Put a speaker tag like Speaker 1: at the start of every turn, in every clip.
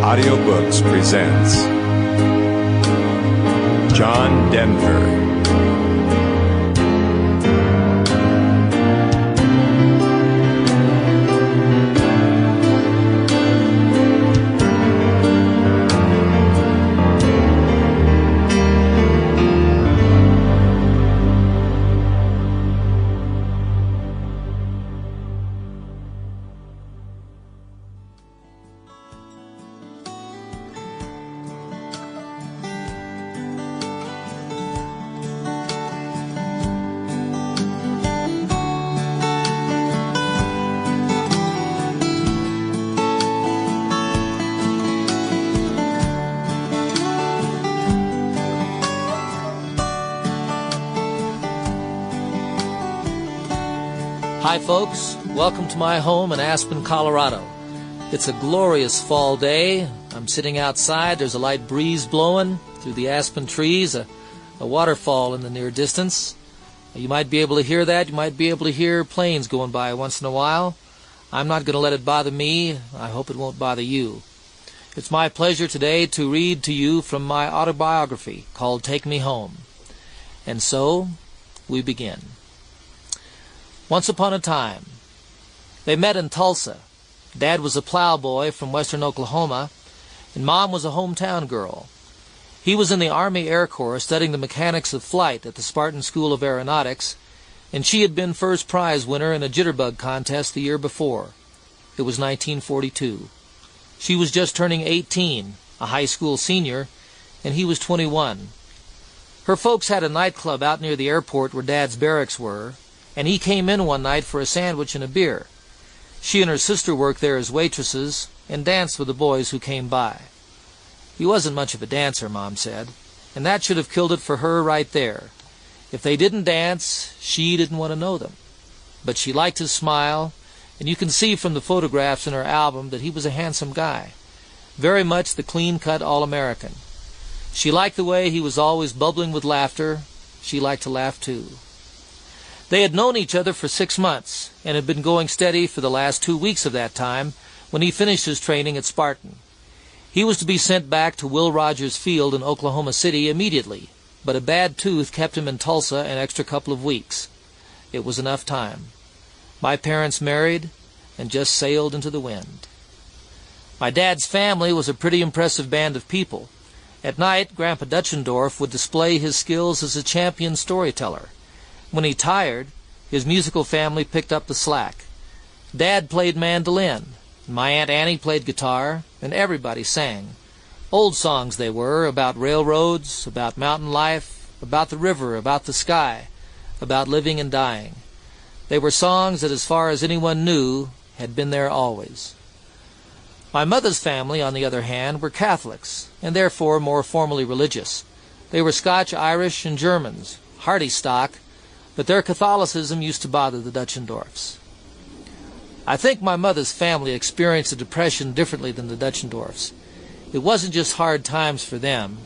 Speaker 1: Audiobooks presents John Denver.
Speaker 2: Hi folks, welcome to my home in Aspen, Colorado. It's a glorious fall day. I'm sitting outside. There's a light breeze blowing through the aspen trees, a waterfall in the near distance. You might be able to hear that. You might be able to hear planes going by once in a while. I'm not going to let it bother me. I hope it won't bother you. It's my pleasure today to read to you from my autobiography called Take Me Home. And so, we begin. Once upon a time, they met in Tulsa. Dad was a plowboy from western Oklahoma, and Mom was a hometown girl. He was in the Army Air Corps studying the mechanics of flight at the Spartan School of Aeronautics, and she had been first prize winner in a jitterbug contest the year before. It was 1942. She was just turning 18, a high school senior, and he was 21. Her folks had a nightclub out near the airport where Dad's barracks were, and he came in one night for a sandwich and a beer. She and her sister worked there as waitresses and danced with the boys who came by. He wasn't much of a dancer, Mom said, and that should have killed it for her right there. If they didn't dance, she didn't want to know them. But she liked his smile, and you can see from the photographs in her album that he was a handsome guy, very much the clean-cut All-American. She liked the way he was always bubbling with laughter. She liked to laugh too. They had known each other for 6 months and had been going steady for the last 2 weeks of that time when he finished his training at Spartan. He was to be sent back to Will Rogers Field in Oklahoma City immediately, but a bad tooth kept him in Tulsa an extra couple of weeks. It was enough time. My parents married and just sailed into the wind. My dad's family was a pretty impressive band of people. At night, Grandpa Dutchendorf would display his skills as a champion storyteller. When he tired, his musical family picked up the slack. Dad played mandolin, my Aunt Annie played guitar, and everybody sang. Old songs they were, about railroads, about mountain life, about the river, about the sky, about living and dying. They were songs that, as far as anyone knew, had been there always. My mother's family, on the other hand, were Catholics, and therefore more formally religious. They were Scotch, Irish, and Germans, hearty stock, but their Catholicism used to bother the Dutchendorfs. I think my mother's family experienced the Depression differently than the Dutchendorfs. It wasn't just hard times for them.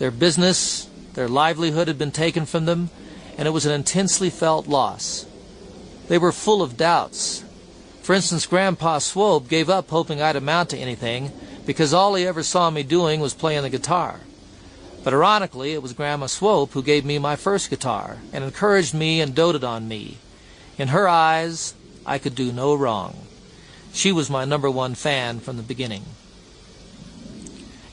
Speaker 2: Their business, their livelihood had been taken from them, and it was an intensely felt loss. They were full of doubts. For instance, Grandpa Swope gave up hoping I'd amount to anything because all he ever saw me doing was playing the guitar. But ironically, it was Grandma Swope who gave me my first guitar and encouraged me and doted on me. In her eyes, I could do no wrong. She was my #1 fan from the beginning.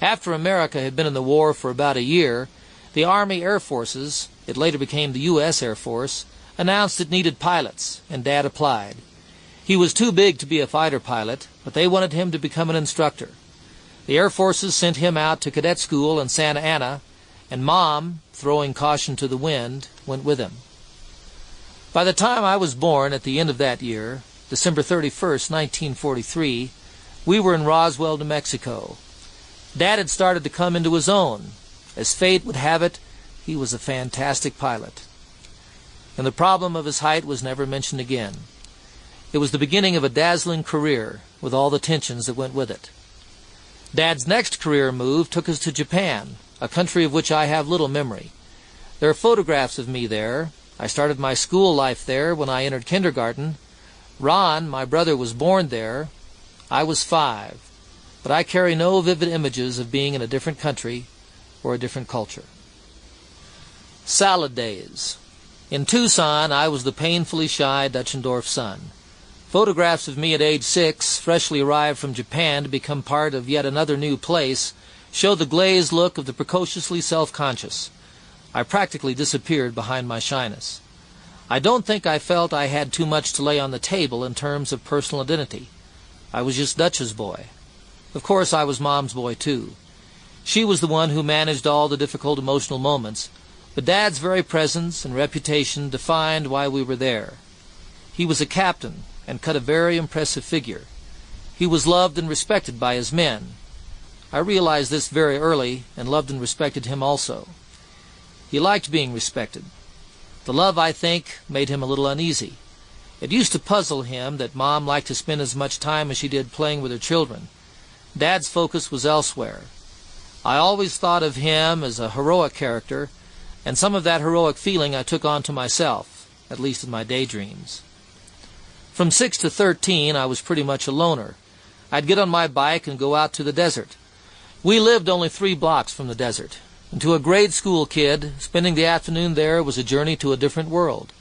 Speaker 2: After America had been in the war for about a year, the Army Air Forces, it later became the U.S. Air Force, announced it needed pilots, and Dad applied. He was too big to be a fighter pilot, but they wanted him to become an instructor. The Air Forces sent him out to cadet school in Santa Ana, and Mom, throwing caution to the wind, went with him. By the time I was born at the end of that year, December 31st, 1943, we were in Roswell, New Mexico. Dad had started to come into his own. As fate would have it, he was a fantastic pilot. And the problem of his height was never mentioned again. It was the beginning of a dazzling career, with all the tensions that went with it. Dad's next career move took us to Japan, a country of which I have little memory. There are photographs of me there. I started my school life there when I entered kindergarten. Ron, my brother, was born there. I was 5. but I carry no vivid images of being in a different country or a different culture. Salad days. In Tucson, I was the painfully shy Dutchendorf son. Photographs of me at age 6, freshly arrived from Japan to become part of yet another new place, show the glazed look of the precociously self-conscious. I practically disappeared behind my shyness. I don't think I felt I had too much to lay on the table in terms of personal identity. I was just Dutch's boy. Of course, I was Mom's boy, too. She was the one who managed all the difficult emotional moments, but Dad's very presence and reputation defined why we were there. He was a captain and cut a very impressive figure. He was loved and respected by his men. I realized this very early and loved and respected him also. He liked being respected. The love, I think, made him a little uneasy. It used to puzzle him that Mom liked to spend as much time as she did playing with her children. Dad's focus was elsewhere. I always thought of him as a heroic character, and some of that heroic feeling I took on to myself, at least in my daydreams. From 6 to 13, I was pretty much a loner. I'd get on my bike and go out to the desert. We lived only 3 blocks from the desert, and to a grade school kid, spending the afternoon there was a journey to a different world.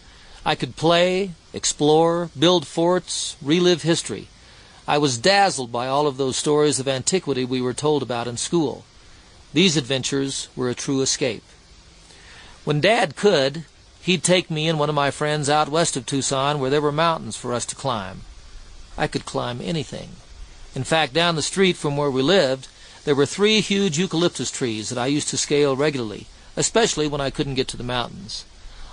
Speaker 2: I could play, explore, build forts, relive history. I was dazzled by all of those stories of antiquity we were told about in school. These adventures were a true escape. When Dad could, he'd take me and one of my friends out west of Tucson where there were mountains for us to climb. I could climb anything. In fact, down the street from where we lived, there were 3 huge eucalyptus trees that I used to scale regularly, especially when I couldn't get to the mountains.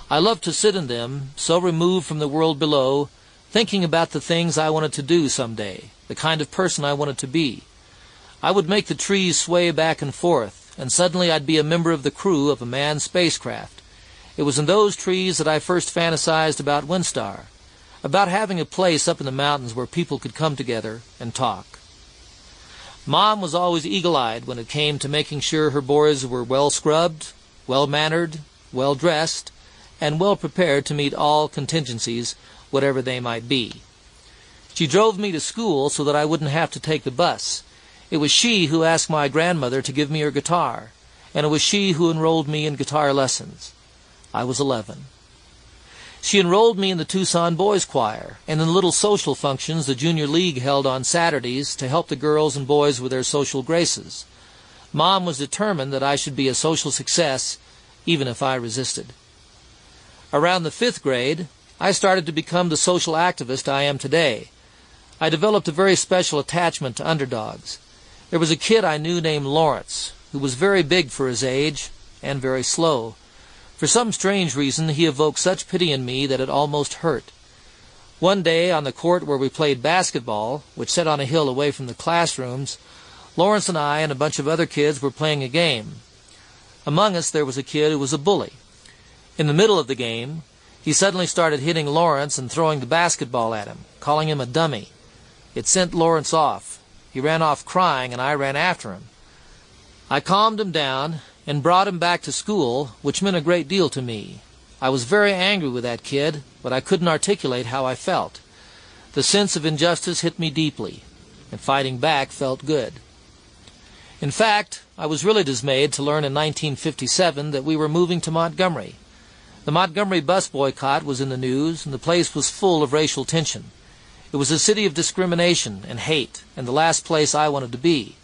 Speaker 2: I loved to sit in them, so removed from the world below, thinking about the things I wanted to do someday, the kind of person I wanted to be. I would make the trees sway back and forth, and suddenly I'd be a member of the crew of a manned spacecraft. It was in those trees that I first fantasized about Windstar, about having a place up in the mountains where people could come together and talk. Mom was always eagle-eyed when it came to making sure her boys were well-scrubbed, well-mannered, well-dressed, and well-prepared to meet all contingencies, whatever they might be. She drove me to school so that I wouldn't have to take the bus. It was she who asked my grandmother to give me her guitar, and it was she who enrolled me in guitar lessons. I was 11. She enrolled me in the Tucson Boys Choir and in the little social functions the Junior League held on Saturdays to help the girls and boys with their social graces. Mom was determined that I should be a social success, even if I resisted. Around the 5th grade, I started to become the social activist I am today. I developed a very special attachment to underdogs. There was a kid I knew named Lawrence, who was very big for his age and very slow. For some strange reason, he evoked such pity in me that it almost hurt. One day, on the court where we played basketball, which sat on a hill away from the classrooms, Lawrence and I and a bunch of other kids were playing a game. Among us, there was a kid who was a bully. In the middle of the game, he suddenly started hitting Lawrence and throwing the basketball at him, calling him a dummy. It sent Lawrence off. He ran off crying, and I ran after him. I calmed him down and brought him back to school, which meant a great deal to me. I was very angry with that kid, but I couldn't articulate how I felt. The sense of injustice hit me deeply, and fighting back felt good. In fact, I was really dismayed to learn in 1957 that we were moving to Montgomery. The Montgomery bus boycott was in the news, and the place was full of racial tension. It was a city of discrimination and hate, and the last place I wanted to be.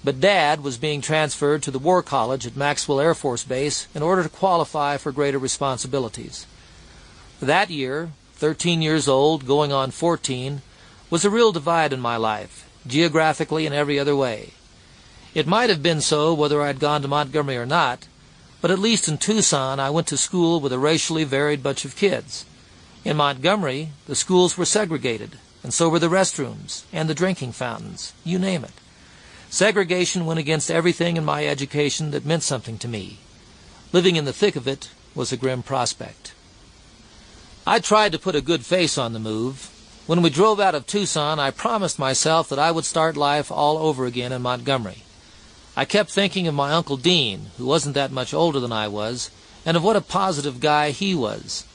Speaker 2: But Dad was being transferred to the War College at Maxwell Air Force Base in order to qualify for greater responsibilities. That year, 13 years old, going on 14, was a real divide in my life, geographically and every other way. It might have been so whether I'd gone to Montgomery or not, but at least in Tucson I went to school with a racially varied bunch of kids. In Montgomery, the schools were segregated, and so were the restrooms and the drinking fountains, you name it. Segregation went against everything in my education that meant something to me. Living in the thick of it was a grim prospect. I tried to put a good face on the move. When we drove out of Tucson, I promised myself that I would start life all over again in Montgomery. I kept thinking of my Uncle Dean, who wasn't that much older than I was, and of what a positive guy he was.